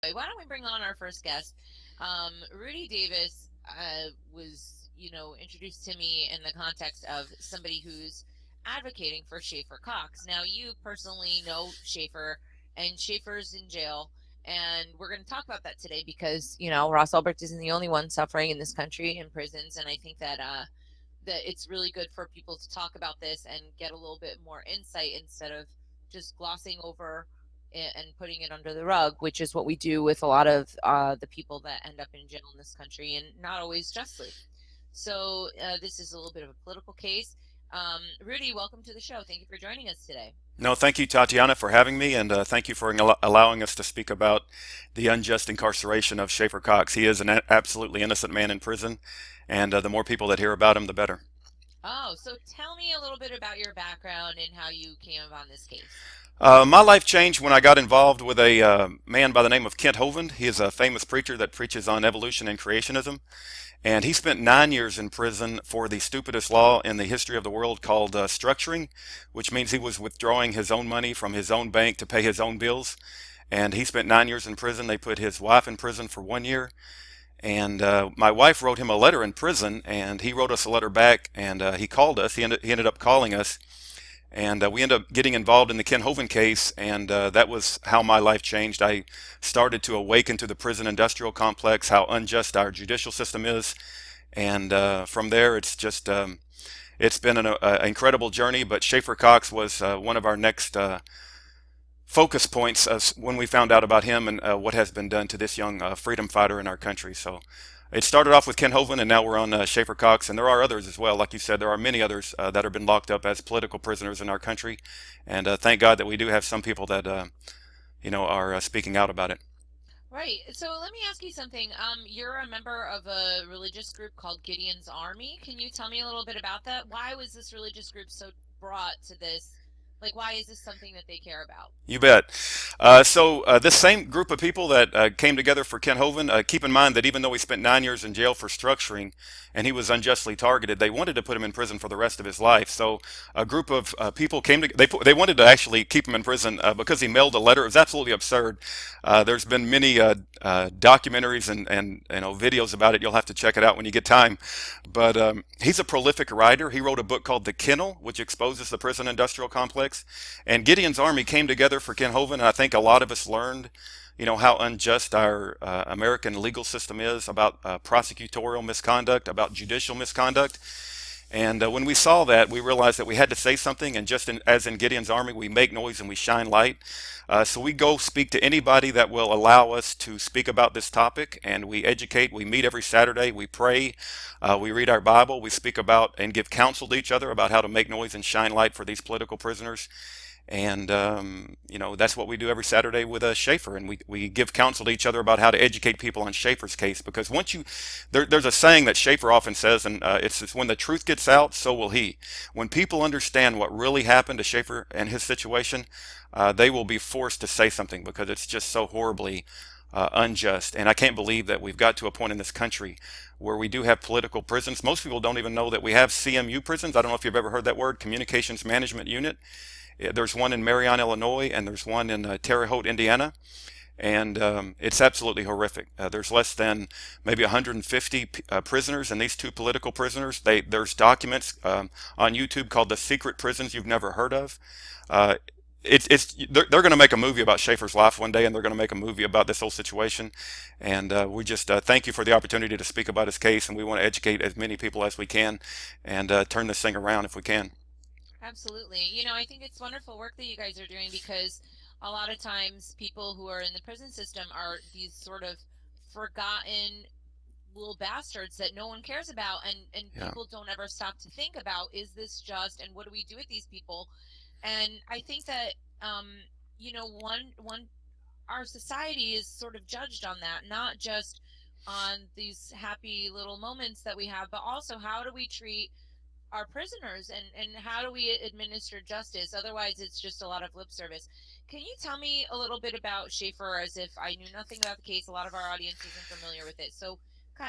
Why don't we bring on our first guest? Rudy Davis was, introduced to me in the context of somebody who's advocating for Schaeffer Cox. Now, you personally know Schaeffer, and Schaeffer's in jail, and we're going to talk about that today because, Ross Ulbricht isn't the only one suffering in this country in prisons, and I think that it's really good for people to talk about this and get a little bit more insight instead of just glossing over and putting it under the rug, which is what we do with a lot of the people that end up in jail in this country, and not always justly. So this is a little bit of a political case. Rudy, welcome to the show. Thank you for joining us today. No, thank you, Tatiana, for having me, and thank you for allowing us to speak about the unjust incarceration of Schaeffer Cox. He is an absolutely innocent man in prison, and the more people that hear about him, the better. Oh, so tell me a little bit about your background and how you came upon this case. My life changed when I got involved with a man by the name of Kent Hovind. He is a famous preacher that preaches on evolution and creationism. And he spent 9 years in prison for the stupidest law in the history of the world called structuring, which means he was withdrawing his own money from his own bank to pay his own bills. And he spent 9 years in prison. They put his wife in prison for 1 year. And my wife wrote him a letter in prison, and he wrote us a letter back, and he called us. He ended up calling us, and we ended up getting involved in the Ken Hovind case, and that was how my life changed. I started to awaken to the prison industrial complex, how unjust our judicial system is, and from there it's been an incredible journey. But Schaeffer Cox was one of our next focus points when we found out about him and what has been done to this young freedom fighter in our country. So it started off with Ken Hovind, and now we're on Schaeffer Cox, and there are others as well. Like you said, there are many others that have been locked up as political prisoners in our country, and thank God that we do have some people that are speaking out about it. Right. So let me ask you something. You're a member of a religious group called Gideon's Army. Can you tell me a little bit about that? Why was this religious group so brought to this? Like, why is this something that they care about? You bet. This same group of people that came together for Ken Hovind, keep in mind that even though he spent 9 years in jail for structuring and he was unjustly targeted, they wanted to put him in prison for the rest of his life. So a group of people came to, they wanted to actually keep him in prison because he mailed a letter. It was absolutely absurd. There's been many documentaries and videos about it. You'll have to check it out when you get time. But he's a prolific writer. He wrote a book called The Kennel, which exposes the prison industrial complex. And Gideon's Army came together for Ken Hovind, and I think a lot of us learned, how unjust our American legal system is about prosecutorial misconduct, about judicial misconduct. And when we saw that, we realized that we had to say something. And as in Gideon's Army, we make noise and we shine light. So we go speak to anybody that will allow us to speak about this topic, and we educate. We meet every Saturday. We pray. We read our Bible. We speak about and give counsel to each other about how to make noise and shine light for these political prisoners. And that's what we do every Saturday with Schaeffer, and we give counsel to each other about how to educate people on Schaeffer's case. Because there's a saying that Schaeffer often says, and it's when the truth gets out, so will he. When people understand what really happened to Schaeffer and his situation, they will be forced to say something because it's just so horribly unjust. And I can't believe that we've got to a point in this country where we do have political prisons. Most people don't even know that we have CMU prisons. I don't know if you've ever heard that word, Communications Management Unit. There's one in Marion, Illinois, and there's one in Terre Haute, Indiana, and it's absolutely horrific. There's less than maybe 150 prisoners, and these two political prisoners. There's documents on YouTube called "The Secret Prisons You've Never Heard of." Uh, they're going to make a movie about Schaeffer's life one day, and they're going to make a movie about this whole situation. And we just thank you for the opportunity to speak about his case, and we want to educate as many people as we can and turn this thing around if we can. Absolutely. I think it's wonderful work that you guys are doing because a lot of times people who are in the prison system are these sort of forgotten little bastards that no one cares about, and Yeah. people don't ever stop to think about, is this just, and what do we do with these people? And I think that one our society is sort of judged on that, not just on these happy little moments that we have, but also how do we treat our prisoners, and how do we administer justice? Otherwise, it's just a lot of lip service. Can you tell me a little bit about Schaeffer, as if I knew nothing about the case? A lot of our audience isn't familiar with it. So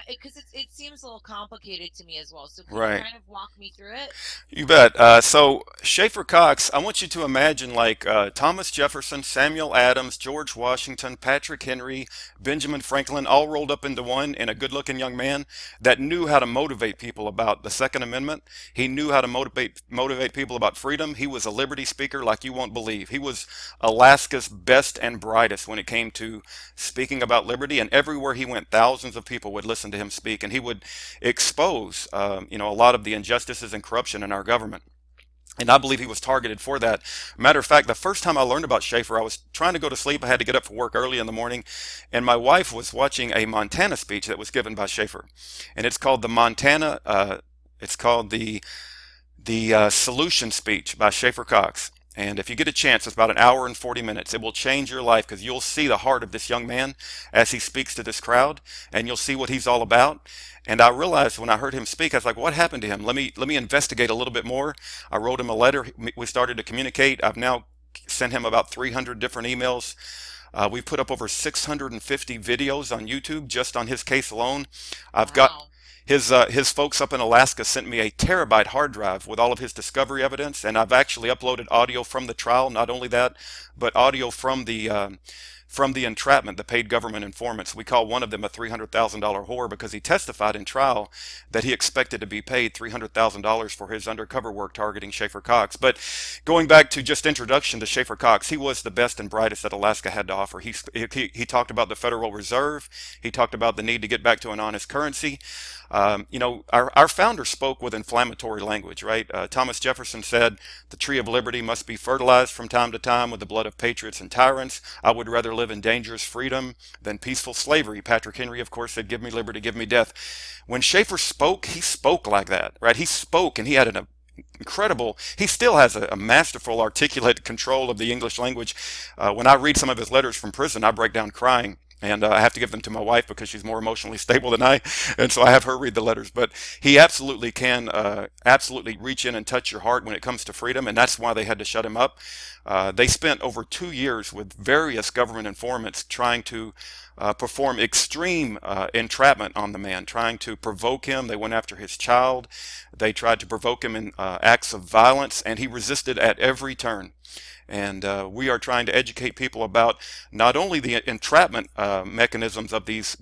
Because it seems a little complicated to me as well. So can you Right. kind of walk me through it? You bet. So Schaeffer Cox, I want you to imagine like Thomas Jefferson, Samuel Adams, George Washington, Patrick Henry, Benjamin Franklin, all rolled up into one, and a good-looking young man that knew how to motivate people about the Second Amendment. He knew how to motivate people about freedom. He was a liberty speaker like you won't believe. He was Alaska's best and brightest when it came to speaking about liberty, and everywhere he went, thousands of people would listen to him speak, and he would expose, a lot of the injustices and corruption in our government. And I believe he was targeted for that. Matter of fact, the first time I learned about Schaeffer, I was trying to go to sleep. I had to get up for work early in the morning, and my wife was watching a Montana speech that was given by Schaeffer, and it's called the Montana. It's called the solution speech by Schaeffer Cox. And if you get a chance, it's about an hour and 40 minutes. It will change your life because you'll see the heart of this young man as he speaks to this crowd, and you'll see what he's all about. And I realized when I heard him speak, I was like, what happened to him? Let me investigate a little bit more. I wrote him a letter. We started to communicate. I've now sent him about 300 different emails. We put up over 650 videos on YouTube just on his case alone. I've got Wow. his folks up in Alaska sent me a terabyte hard drive with all of his discovery evidence, and I've actually uploaded audio from the trial. Not only that, but audio from the entrapment, the paid government informants. We call one of them a $300,000 whore because he testified in trial that he expected to be paid $300,000 for his undercover work targeting Schaeffer Cox. But going back to just introduction to Schaeffer Cox, he was the best and brightest that Alaska had to offer. He talked about the Federal Reserve. He talked about the need to get back to an honest currency. Our founder spoke with inflammatory language, right? Thomas Jefferson said, the tree of liberty must be fertilized from time to time with the blood of patriots and tyrants. I would rather live in dangerous freedom than peaceful slavery. Patrick Henry, of course, said, give me liberty, give me death. When Schaeffer spoke, he spoke like that, right? He spoke, and he had an incredible, he still has a masterful articulate control of the English language. When I read some of his letters from prison, I break down crying, and I have to give them to my wife because she's more emotionally stable than I, and so I have her read the letters. But he absolutely can absolutely reach in and touch your heart when it comes to freedom, and that's why they had to shut him up. They spent over 2 years with various government informants trying to perform extreme entrapment on the man, trying to provoke him. They went after his child. They tried to provoke him in acts of violence, and he resisted at every turn. And we are trying to educate people about not only the entrapment mechanisms of these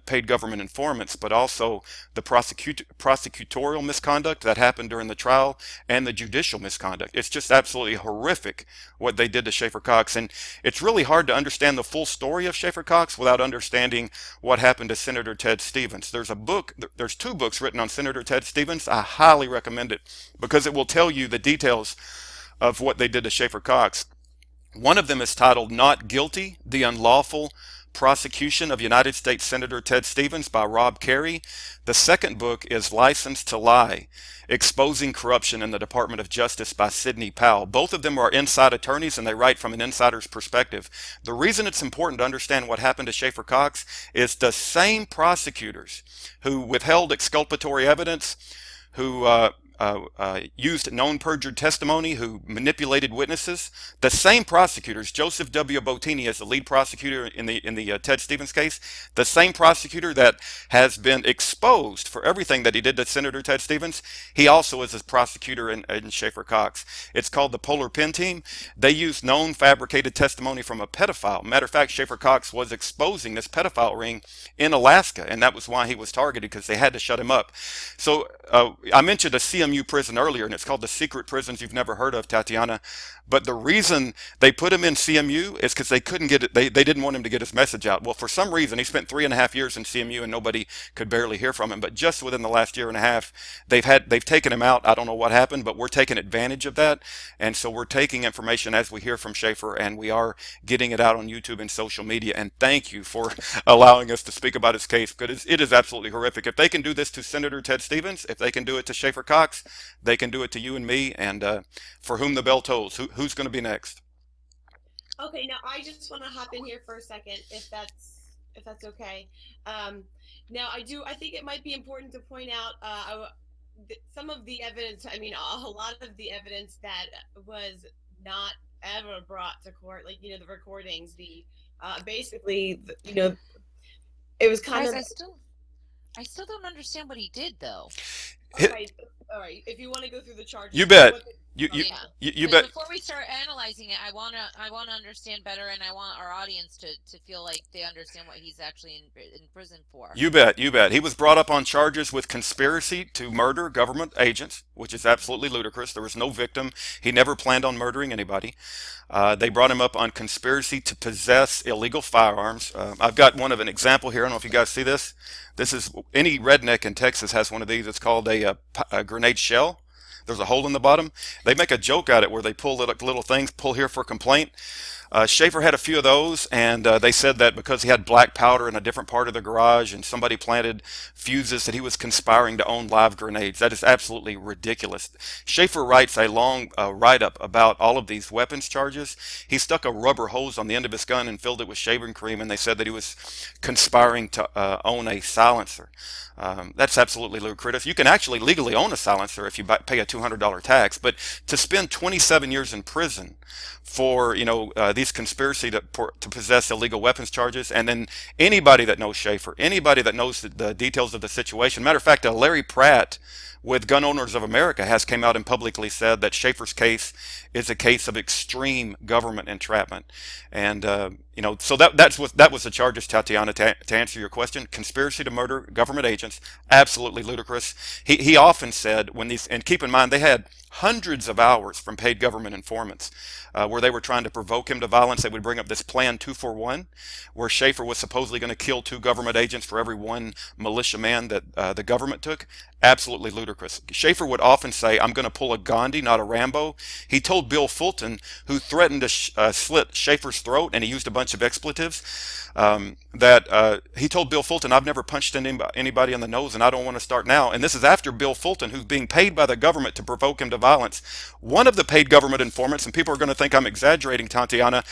paid government informants, but also the prosecutorial misconduct that happened during the trial and the judicial misconduct. It's just absolutely horrific what they did to Schaeffer Cox. And it's really hard to understand the full story of Schaeffer Cox without understanding what happened to Senator Ted Stevens. There's two books written on Senator Ted Stevens. I highly recommend it because it will tell you the details of what they did to Schaeffer Cox. One of them is titled Not Guilty, The Unlawful Prosecution of United States Senator Ted Stevens by Rob Carey. The second book is License to Lie, Exposing Corruption in the Department of Justice by Sidney Powell. Both of them are inside attorneys and they write from an insider's perspective. The reason it's important to understand what happened to Schaeffer Cox is the same prosecutors who withheld exculpatory evidence, who used known perjured testimony, who manipulated witnesses. The same prosecutors, Joseph W. Bottini as the lead prosecutor in the Ted Stevens case, the same prosecutor that has been exposed for everything that he did to Senator Ted Stevens, he also is a prosecutor in Schaeffer Cox. It's called the Polar Pen Team. They used known fabricated testimony from a pedophile. Matter of fact, Schaeffer Cox was exposing this pedophile ring in Alaska, and that was why he was targeted because they had to shut him up. So I mentioned a CMU prison earlier, and it's called the secret prisons you've never heard of, Tatiana. But the reason they put him in CMU is because they couldn't get it. They didn't want him to get his message out. Well, for some reason, he spent 3.5 years in CMU, and nobody could barely hear from him. But just within the last year and a half, they've taken him out. I don't know what happened, but we're taking advantage of that, and so we're taking information as we hear from Schaeffer, and we are getting it out on YouTube and social media. And thank you for allowing us to speak about his case, because it is absolutely horrific. If they can do this to Senator Ted Stevens, if they can do it to Schaeffer Cox, they can do it to you and me. And for whom the bell tolls, who's going to be next? Okay, now I just want to hop in here for a second, if that's okay. Um, Now I think it might be important to point out some of the evidence. I mean, a lot of the evidence that was not ever brought to court, like the recordings, the basically, it was kind Guys, of. I still don't understand what he did, though. Okay, all right. If you want to go through the charges, You bet. what they You you charged Yeah, him with. you because bet. before we start analyzing it, I wanna understand better, and I want our audience to feel like they understand what he's actually in prison for. You bet, you bet. He was brought up on charges with conspiracy to murder government agents, which is absolutely ludicrous. There was no victim. He never planned on murdering anybody. They brought him up on conspiracy to possess illegal firearms. I've got one of an example here. I don't know if you guys see this. This is any redneck in Texas has one of these. It's called a grenade shell. There's a hole in the bottom. They make a joke at it where they pull little things, pull here for complaint. Schaeffer had a few of those, and they said that because he had black powder in a different part of the garage and somebody planted fuses, that he was conspiring to own live grenades. That is absolutely ridiculous. Schaeffer writes a long write-up about all of these weapons charges. He stuck a rubber hose on the end of his gun and filled it with shaving cream, and they said that he was conspiring to own a silencer. That's absolutely ludicrous. You can actually legally own a silencer if you pay a $200 tax, but to spend 27 years in prison for these conspiracy to possess illegal weapons charges, and then anybody that knows Schaeffer, anybody that knows the details of the situation. Matter of fact, Larry Pratt with Gun Owners of America has came out and publicly said that Schaeffer's case is a case of extreme government entrapment, and so that was the charges, Tatiana. To answer your question, conspiracy to murder government agents, absolutely ludicrous. He often said when these, and keep in mind they had hundreds of hours from paid government informants where they were trying to provoke him to violence. They would bring up this plan 2-for-1, where Schaeffer was supposedly going to kill 2 government agents for every 1 militiaman that the government took. Absolutely ludicrous. Schaeffer would often say, "I'm going to pull a Gandhi, not a Rambo." He told Bill Fulton, who threatened to slit Schaeffer's throat, and he used a bunch of expletives, that he told Bill Fulton, "I've never punched anybody in the nose, and I don't want to start now." And this is after Bill Fulton, who's being paid by the government to provoke him to violence. One of the paid government informants, and people are going to think I'm exaggerating, Tatiana,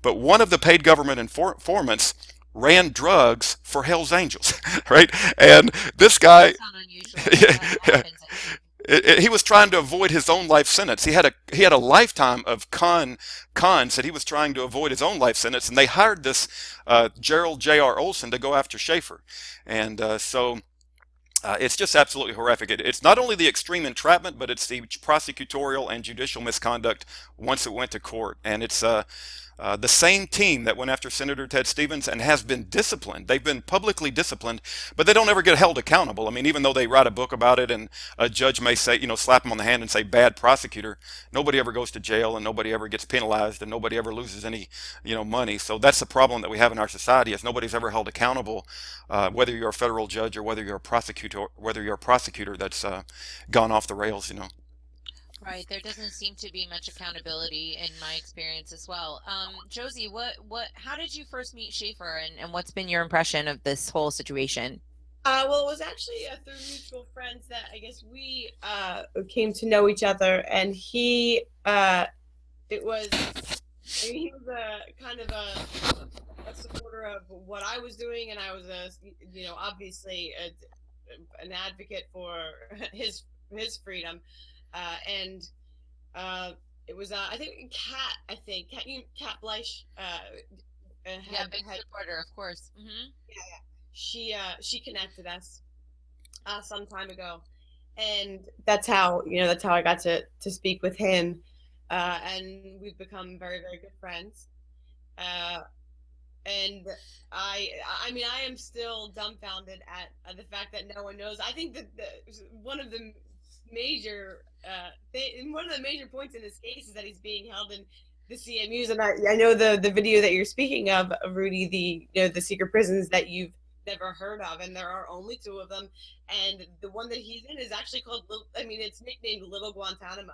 but one of the paid government informants ran drugs for Hell's Angels, right? And this guy, That's not unusual. That happens, I think. he was trying to avoid his own life sentence. He had a lifetime of cons that he was trying to avoid his own life sentence, and they hired this Gerald J.R. Olson to go after Schaeffer, and it's just absolutely horrific. It's not only the extreme entrapment, but it's the prosecutorial and judicial misconduct once it went to court, and it's the same team that went after Senator Ted Stevens and has been disciplined. They've been publicly disciplined, but they don't ever get held accountable. I mean, even though they write a book about it and a judge may say, slap them on the hand and say, "Bad prosecutor," nobody ever goes to jail and nobody ever gets penalized and nobody ever loses any, money. So that's the problem that we have in our society, is nobody's ever held accountable, whether you're a federal judge or whether you're a prosecutor that's gone off the rails. Right. There doesn't seem to be much accountability in my experience as well. Josey, how did you first meet Schaeffer, and what's been your impression of this whole situation? Well, it was actually through mutual friends that I guess we came to know each other, and he was a kind of a supporter of what I was doing, and I was obviously an advocate for his freedom. And it was I think Kat Bleish. Yeah, big supporter, of course. She connected us some time ago, and that's how I got to speak with him, and we've become very, very good friends. And I mean, I am still dumbfounded at the fact that no one knows. I think that one of the major one of the major points in this case is that he's being held in the CMUs, and I know the video that you're speaking of, Rudy, the secret prisons that you've never heard of, and there are only 2 of them, and the one that he's in is actually called it's nicknamed Little Guantanamo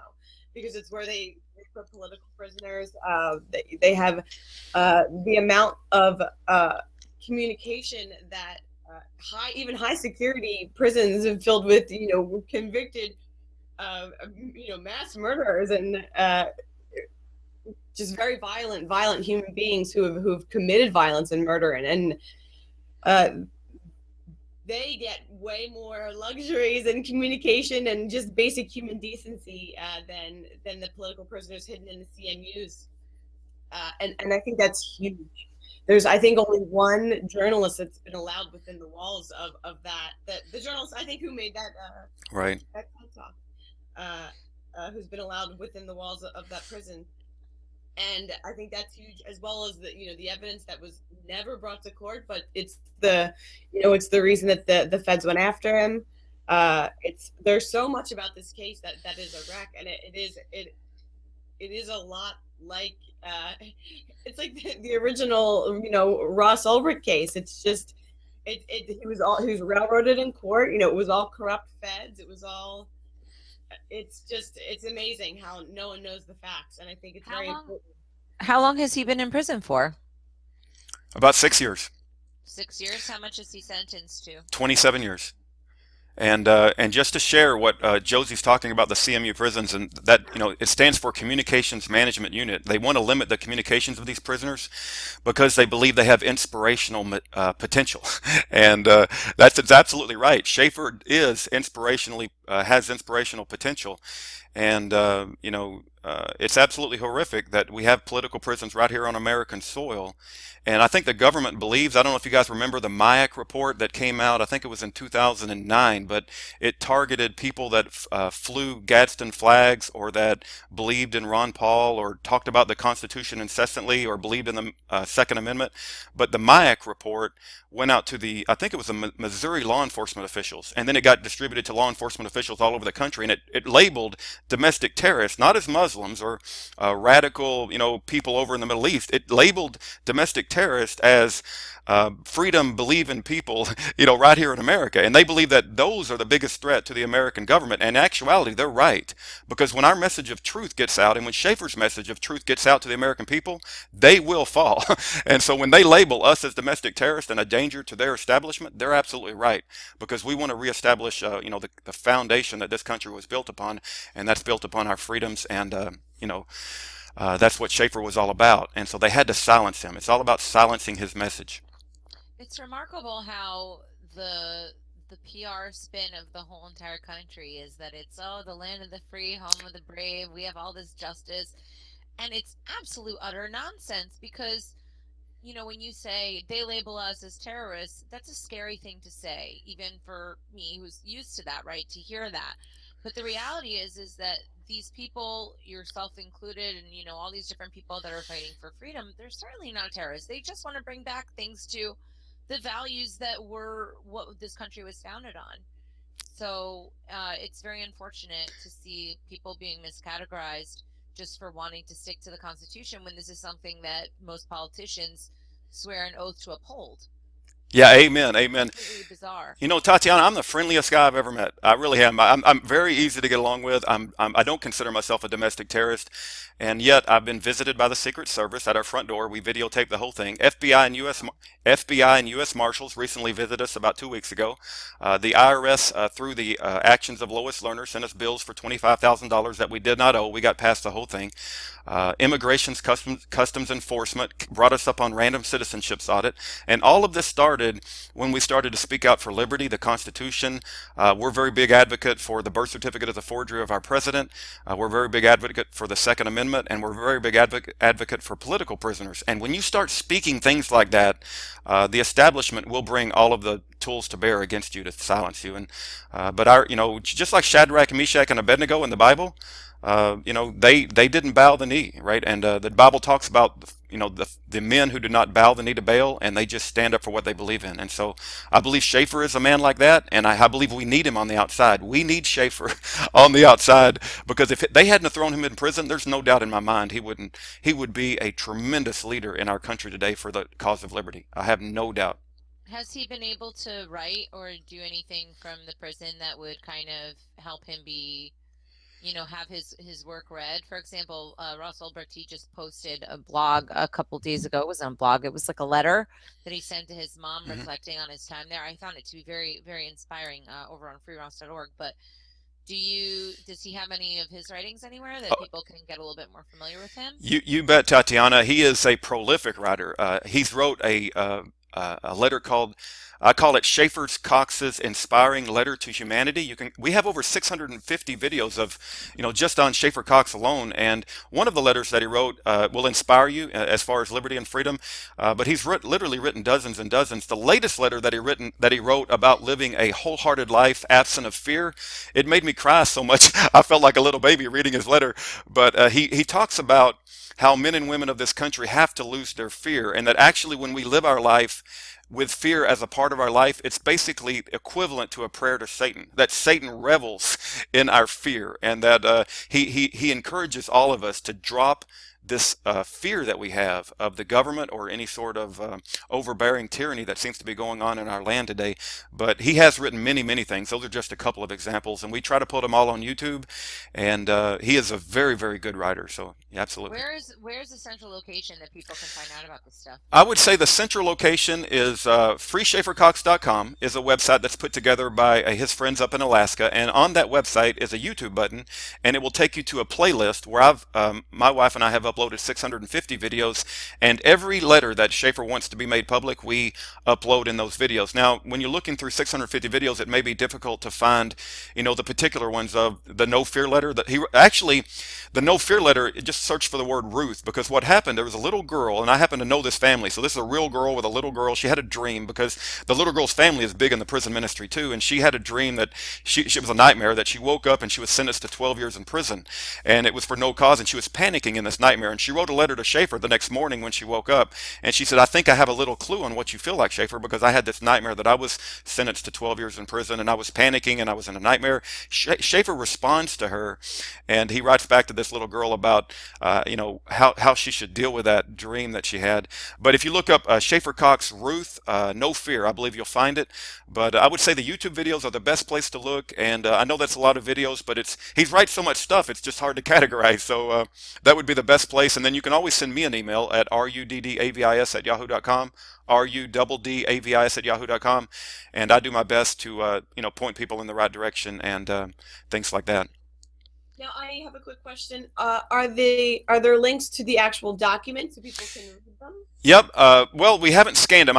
because it's where they put political prisoners. They have the amount of communication that high security prisons filled with convicted mass murderers and just very violent human beings who've committed violence and murder, and they get way more luxuries and communication and just basic human decency than the political prisoners hidden in the CMUs, and I think that's huge There's, I think, only one journalist that's been allowed within the walls of that the journalist, I think, who made Right. that talk, uh, who's been allowed within the walls of that prison. And I think that's huge, as well as the evidence that was never brought to court, but it's the reason that the feds went after him. It's There's so much about this case that is a wreck, and it is a lot like, it's like the original, Ross Ulbricht case. It's just he was railroaded in court. It was all corrupt feds. It was all it's amazing how no one knows the facts, and I think it's How very long? important. How long has he been in prison for? About 6 years, 6 years. How much is he sentenced to? 27 years. And just to share what Josey's talking about, the CMU prisons, and that, it stands for Communications Management Unit. They want to limit the communications of these prisoners because they believe they have inspirational potential, and that's absolutely right. Schaeffer is inspirationally has inspirational potential, and it's absolutely horrific that we have political prisons right here on American soil. And I think the government believes, I don't know if you guys remember the MIAC report that came out, I think it was in 2009, but it targeted people that flew Gadsden flags, or that believed in Ron Paul, or talked about the Constitution incessantly, or believed in the Second Amendment. But the MIAC report went out to I think it was the Missouri law enforcement officials, and then it got distributed to law enforcement officials all over the country, and it labeled domestic terrorists, not as Muslims or radical, people over in the Middle East. It labeled domestic terrorists as freedom believing people, right here in America. And they believe that those are the biggest threat to the American government. And in actuality, they're right. Because when our message of truth gets out, and when Schaeffer's message of truth gets out to the American people, they will fall. And so when they label us as domestic terrorists and a danger to their establishment, they're absolutely right. Because we want to reestablish, the foundation that this country was built upon, and that's built upon our freedoms, and, that's what Schaeffer was all about. And so they had to silence him. It's all about silencing his message. It's remarkable how the PR spin of the whole entire country is that it's, oh, the land of the free, home of the brave, we have all this justice. And it's absolute utter nonsense, because when you say they label us as terrorists, that's a scary thing to say, even for me who's used to that, right? To hear that. But the reality is that these people, yourself included, and all these different people that are fighting for freedom, they're certainly not terrorists. They just want to bring back things to the values that were what this country was founded on. So it's very unfortunate to see people being miscategorized just for wanting to stick to the Constitution, when this is something that most politicians swear an oath to uphold. Yeah, amen, amen. Completely bizarre. Tatiana, I'm the friendliest guy I've ever met. I really am. I'm very easy to get along with. I don't consider myself a domestic terrorist, and yet I've been visited by the Secret Service at our front door. We videotaped the whole thing. FBI and U.S. Marshals recently visited us about 2 weeks ago. The IRS, through the actions of Lois Lerner, sent us bills for $25,000 that we did not owe. We got past the whole thing. Immigration's customs enforcement brought us up on random citizenships audit, and all of this started when we started to speak out for liberty, the Constitution. We're a very big advocate for the birth certificate as a forgery of our president. We're a very big advocate for the Second Amendment, and we're a very big advocate for political prisoners. And when you start speaking things like that, the establishment will bring all of the tools to bear against you to silence you. And but just like Shadrach, Meshach, and Abednego in the Bible, they didn't bow the knee, right? And the Bible talks about the men who do not bow the knee to Baal, and they just stand up for what they believe in. And so I believe Schaeffer is a man like that, and I believe we need him on the outside. We need Schaeffer on the outside, because if they hadn't thrown him in prison, there's no doubt in my mind he would be a tremendous leader in our country today for the cause of liberty. I have no doubt. Has he been able to write or do anything from the prison that would kind of help him be, have his work read? For example, Ross Ulbricht, he just posted a blog a couple days ago. It was on blog. It was like a letter that he sent to his mom, reflecting on his time there. I found it to be very, very inspiring over on freeross.org. But does he have any of his writings anywhere that people can get a little bit more familiar with him? You bet, Tatiana. He is a prolific writer. He's wrote a letter called, I call it Schaeffer Cox's Inspiring Letter to Humanity. We have over 650 videos of, just on Schaeffer Cox alone. And one of the letters that he wrote will inspire you as far as liberty and freedom. But he's literally written dozens and dozens. The latest letter that he wrote about living a wholehearted life absent of fear, it made me cry so much. I felt like a little baby reading his letter. But he talks about how men and women of this country have to lose their fear, and that actually when we live our life with fear as a part of our life, it's basically equivalent to a prayer to Satan. That Satan revels in our fear, and that he encourages all of us to drop this fear that we have of the government or any sort of overbearing tyranny that seems to be going on in our land today. But he has written many, many things. Those are just a couple of examples, and we try to put them all on YouTube. And he is a very, very good writer. So yeah, absolutely. Where's the central location that people can find out about this stuff? I would say the central location is freeschaeffercox.com is a website that's put together by his friends up in Alaska, and on that website is a YouTube button, and it will take you to a playlist where my wife and I have uploaded 650 videos, and every letter that Schaeffer wants to be made public, we upload in those videos. Now, when you're looking through 650 videos, it may be difficult to find, the particular ones of the no fear letter. The no fear letter, just search for the word Ruth, because what happened, there was a little girl, and I happen to know this family, so this is a real girl with a little girl. She had a dream, because the little girl's family is big in the prison ministry too, and she had a dream that she was a nightmare, that she woke up and she was sentenced to 12 years in prison, and it was for no cause, and she was panicking in this nightmare. And she wrote a letter to Schaeffer the next morning when she woke up, and she said, I think I have a little clue on what you feel like, Schaeffer, because I had this nightmare that I was sentenced to 12 years in prison, and I was panicking, and I was in a nightmare. Schaeffer responds to her, and he writes back to this little girl about how she should deal with that dream that she had. But if you look up Schaeffer Cox Ruth, no fear, I believe you'll find it. But I would say the YouTube videos are the best place to look, and I know that's a lot of videos, but he writes so much stuff, it's just hard to categorize. So that would be the best place. And then you can always send me an email at ruddAvis@yahoo.com, ruddAvis@yahoo.com, and I do my best to point people in the right direction and things like that. Now, I have a quick question. Are there links to the actual documents so people can read them? Yep. Well, we haven't scanned them.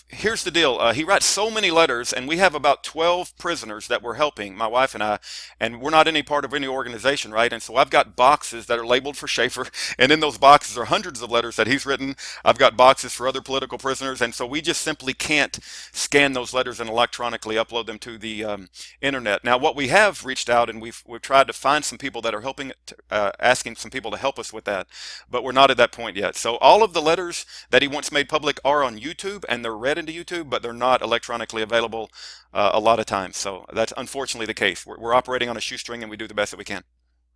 Here's the deal. He writes so many letters, and we have about 12 prisoners that we're helping, my wife and I, and we're not any part of any organization, right? And so I've got boxes that are labeled for Schaeffer, and in those boxes are hundreds of letters that he's written. I've got boxes for other political prisoners, and so we just simply can't scan those letters and electronically upload them to the internet. Now, what we have reached out, and we've tried to find some people that are helping, asking some people to help us with that, but we're not at that point yet. So all of the letters that he wants made public are on YouTube, and they're read into YouTube, but they're not electronically available a lot of times. So that's unfortunately the case. We're operating on a shoestring, and we do the best that we can.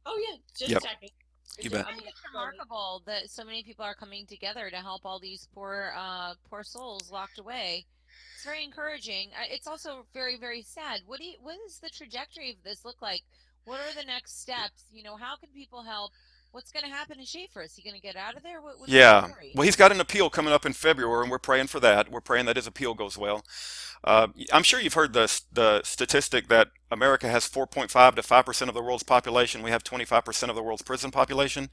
Oh yeah, just Yep. checking. You bet. I think it's remarkable that so many people are coming together to help all these poor souls locked away. It's very encouraging. It's also very, very sad. What does the trajectory of this look like? What are the next steps? How can people help? What's going to happen to Schaeffer? Is he going to get out of there? What's Yeah. the story? Well, he's got an appeal coming up in February, and we're praying for that. We're praying that his appeal goes well. I'm sure you've heard the statistic that America has 4.5 to 5% of the world's population. We have 25% of the world's prison population.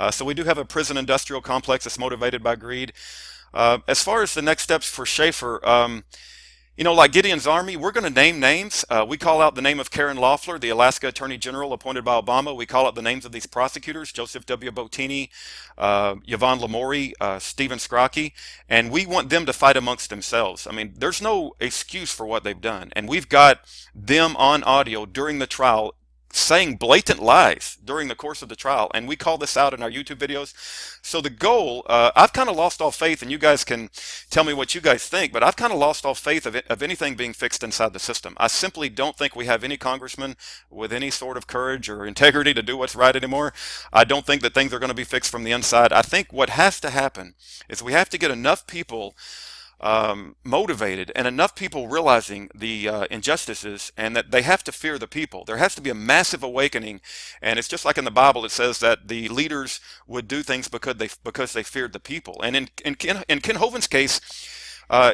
So we do have a prison industrial complex that's motivated by greed. As far as the next steps for Schaeffer, like Gideon's Army, we're going to name names. We call out the name of Karen Loeffler, the Alaska Attorney General appointed by Obama. We call out the names of these prosecutors, Joseph W. Bottini, Yvonne Lamori, Stephen Scrocky, and we want them to fight amongst themselves. I mean, there's no excuse for what they've done. And we've got them on audio during the trial saying blatant lies during the course of the trial, and we call this out in our YouTube videos. So the goal, I've kind of lost all faith, and you guys can tell me what you guys think, but I've kind of lost all faith of anything being fixed inside the system. I simply don't think we have any congressman with any sort of courage or integrity to do what's right anymore. I don't think that things are going to be fixed from the inside. I think what has to happen is we have to get enough people motivated and enough people realizing the injustices, and that they have to fear the people. There has to be a massive awakening, and it's just like in the Bible. It says that the leaders would do things because they feared the people. And in Ken Hoven's case,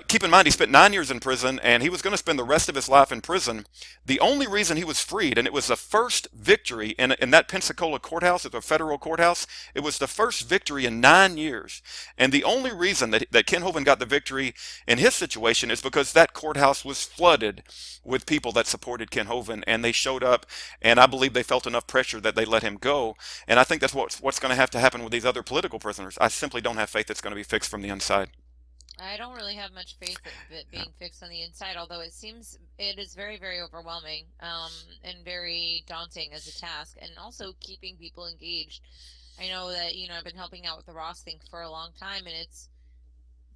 Keep in mind, he spent 9 years in prison, and he was going to spend the rest of his life in prison. The only reason he was freed, and it was the first victory in that Pensacola courthouse, at the federal courthouse, it was the first victory in 9 years. And the only reason that Ken Hovind got the victory in his situation is because that courthouse was flooded with people that supported Ken Hovind, and they showed up, and I believe they felt enough pressure that they let him go. And I think that's what's going to have to happen with these other political prisoners. I simply don't have faith it's going to be fixed from the inside. I don't really have much faith of it Yeah. being fixed on the inside, although it is very, very overwhelming, and very daunting as a task, and also keeping people engaged. I know that, I've been helping out with the Ross thing for a long time, and it's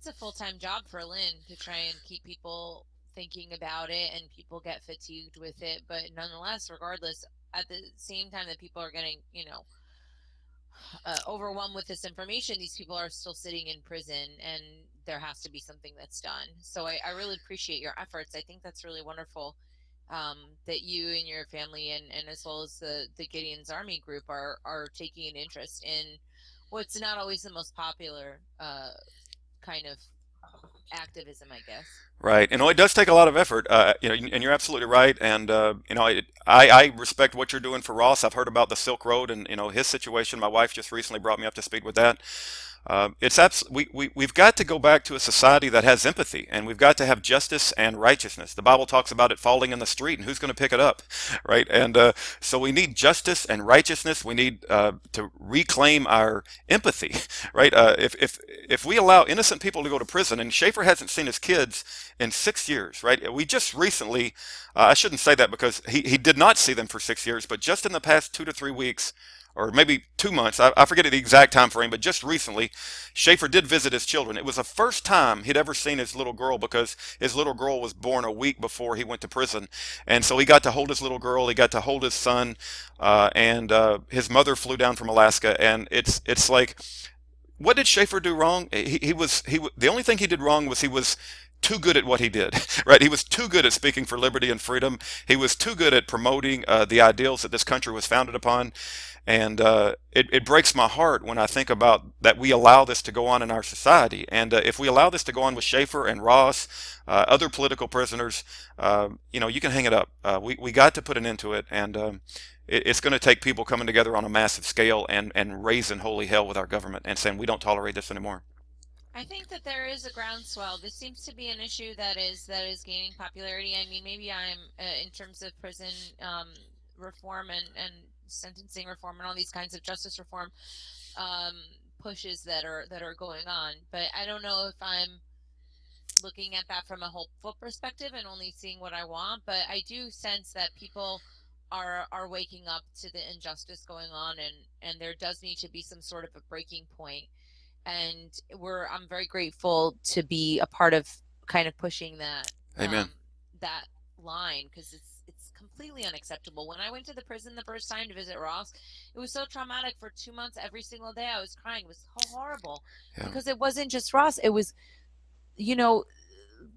a full-time job for Lynn to try and keep people thinking about it, and people get fatigued with it. But nonetheless, regardless, at the same time that people are getting, overwhelmed with this information, these people are still sitting in prison, and there has to be something that's done. So I really appreciate your efforts. I think that's really wonderful, that you and your family, and as well as the Gideon's Army group are taking an interest in what's not always the most popular kind of activism, I guess. Right, it does take a lot of effort, and you're absolutely right. And I respect what you're doing for Ross. I've heard about the Silk Road and his situation. My wife just recently brought me up to speed with that. We've got to go back to a society that has empathy, and we've got to have justice and righteousness. The Bible talks about it falling in the street, and who's going to pick it up, right? And so we need justice and righteousness. We need to reclaim our empathy, right? If we allow innocent people to go to prison, and Schaeffer hasn't seen his kids in 6 years, right? We just recently, I shouldn't say that because he did not see them for 6 years, but just in the past 2 to 3 weeks, or maybe 2 months. I forget the exact time frame, but just recently, Schaeffer did visit his children. It was the first time he'd ever seen his little girl because his little girl was born a week before he went to prison. And so he got to hold his little girl, he got to hold his son, and his mother flew down from Alaska. And it's like, what did Schaeffer do wrong? The only thing he did wrong was he was too good at what he did, right? He was too good at speaking for liberty and freedom. He was too good at promoting the ideals that this country was founded upon. And it breaks my heart when I think about that we allow this to go on in our society. And if we allow this to go on with Schaeffer and Ross, other political prisoners, you can hang it up. We got to put an end to it. And it's going to take people coming together on a massive scale and raising holy hell with our government and saying we don't tolerate this anymore. I think that there is a groundswell. This seems to be an issue that is gaining popularity. I mean, maybe I'm in terms of prison reform and sentencing reform and all these kinds of justice reform um, pushes that are going on. But I don't know if I'm looking at that from a hopeful perspective and only seeing what I want. But I do sense that people are waking up to the injustice going on, and there does need to be some sort of a breaking point. And I'm very grateful to be a part of kind of pushing Amen. that line, because it's completely unacceptable. When I went to the prison the first time to visit Ross, it was so traumatic. For 2 months, every single day I was crying. It was so horrible, Yeah. because it wasn't just Ross. It was, you know,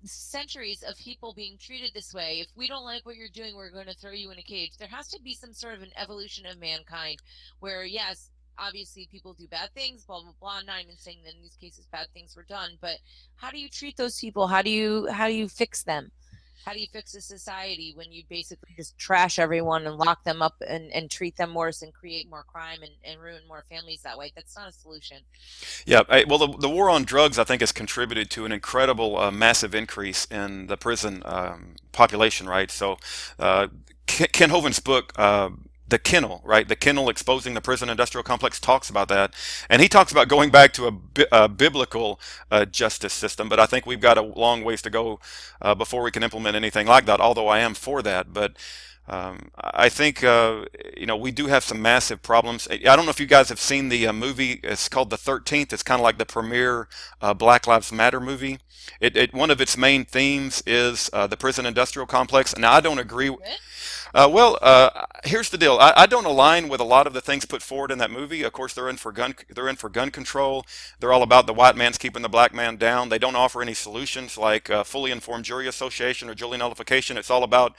centuries of people being treated this way. If we don't like what you're doing, we're going to throw you in a cage. There has to be some sort of an evolution of mankind where, yes, obviously people do bad things, blah blah blah. I'm not even saying that in these cases bad things were done, but how do you treat those people? How do you fix them? How do you fix a society when you basically just trash everyone and lock them up, and treat them worse and create more crime, and ruin more families that way? That's not a solution. Yeah, well, the war on drugs, I think, has contributed to an incredible, massive increase in the prison population, right? So, Ken Hovind's book, The Kennel, right? The Kennel Exposing the Prison Industrial Complex talks about that. And he talks about going back to a biblical justice system. But I think we've got a long ways to go before we can implement anything like that, although I am for that. But I think we do have some massive problems. I don't know if you guys have seen the movie. It's called The 13th. It's kind of like the premier Black Lives Matter movie. One of its main themes is the prison industrial complex. Now, I don't agree. Here's the deal. I don't align with a lot of the things put forward in that movie. Of course, they're in for gun control. They're all about the white man's keeping the black man down. They don't offer any solutions like fully informed jury association or jury nullification. It's all about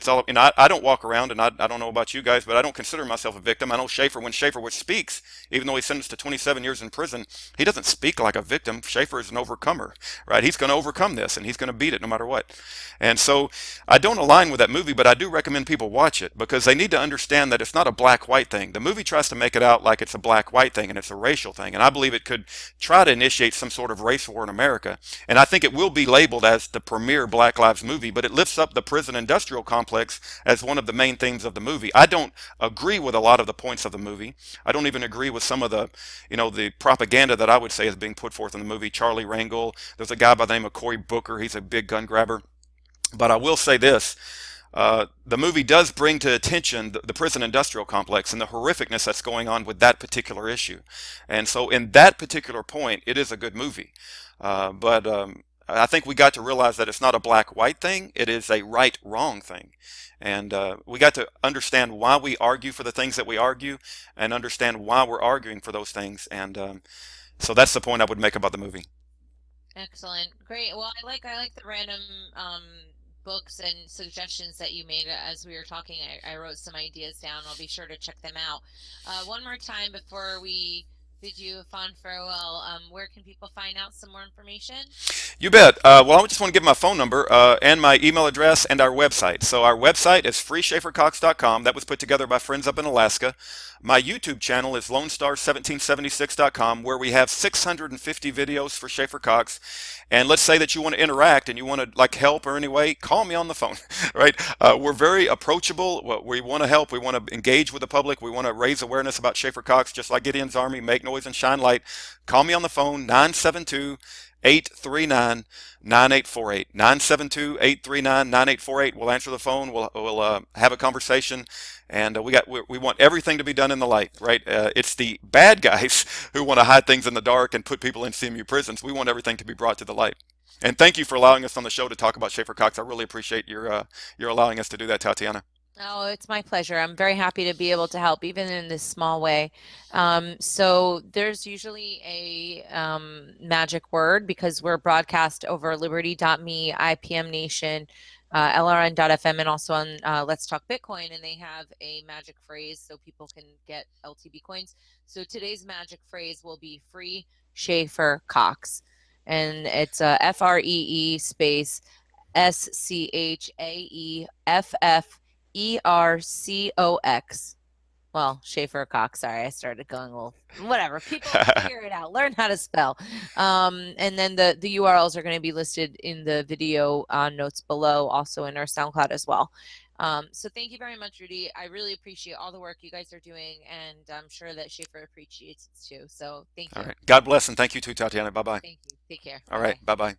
That's all. And I don't walk around, and I don't know about you guys, but I don't consider myself a victim. I know Schaeffer, when Schaeffer speaks, even though he's sentenced to 27 years in prison, he doesn't speak like a victim. Schaeffer is an overcomer, right? He's going to overcome this, and he's going to beat it no matter what. And so I don't align with that movie, but I do recommend people watch it because they need to understand that it's not a black-white thing. The movie tries to make it out like it's a black-white thing and it's a racial thing, and I believe it could try to initiate some sort of race war in America. And I think it will be labeled as the premier Black Lives movie, but it lifts up the prison industrial complex as one of the main themes of the movie. I don't agree with a lot of the points of the movie. I don't even agree with some of the, the propaganda that I would say is being put forth in the movie. Charlie Rangel, there's a guy by the name of Cory Booker. He's a big gun grabber. But I will say this. The movie does bring to attention the prison industrial complex and the horrificness that's going on with that particular issue. And so in that particular point, it is a good movie. But I think we got to realize that it's not a black-white thing. It is a right-wrong thing. And we got to understand why we argue for the things that we argue and understand why we're arguing for those things. And so that's the point I would make about the movie. Excellent. Great. Well, I like the random books and suggestions that you made as we were talking. I wrote some ideas down. I'll be sure to check them out. One more time before we bid you a fond farewell, where can people find out some more information? You bet. Well, I just want to give my phone number and my email address and our website. So our website is freeschaeffercox.com. That was put together by friends up in Alaska. My YouTube channel is lonestar1776.com, where we have 650 videos for Schaeffer Cox. And let's say that you want to interact and you want to help or any way, call me on the phone, right? We're very approachable. We want to help. We want to engage with the public. We want to raise awareness about Schaeffer Cox, just like Gideon's Army, make noise and shine light. Call me on the phone, 972-839-9848. 972-839-9848. We'll answer the phone. We'll have a conversation. And we want everything to be done in the light, right? It's the bad guys who want to hide things in the dark and put people in CMU prisons. We want everything to be brought to the light. And thank you for allowing us on the show to talk about Schaeffer Cox. I really appreciate your allowing us to do that, Tatiana. Oh, it's my pleasure. I'm very happy to be able to help, even in this small way. So there's usually a magic word because we're broadcast over liberty.me, IPM Nation, LRN.FM, and also on Let's Talk Bitcoin, and they have a magic phrase so people can get LTB coins. So today's magic phrase will be free Schaeffer Cox, and it's FREE space SCHAEFFERCOX. Well, Schaeffer Cox. Sorry, I started going a little. Whatever. People figure it out. Learn how to spell. And then the URLs are going to be listed in the video notes below, also in our SoundCloud as well. So thank you very much, Rudy. I really appreciate all the work you guys are doing, and I'm sure that Schaeffer appreciates it too. So thank you. All right. God bless, and thank you too, Tatiana. Bye-bye. Thank you. Take care. All right. Bye-bye.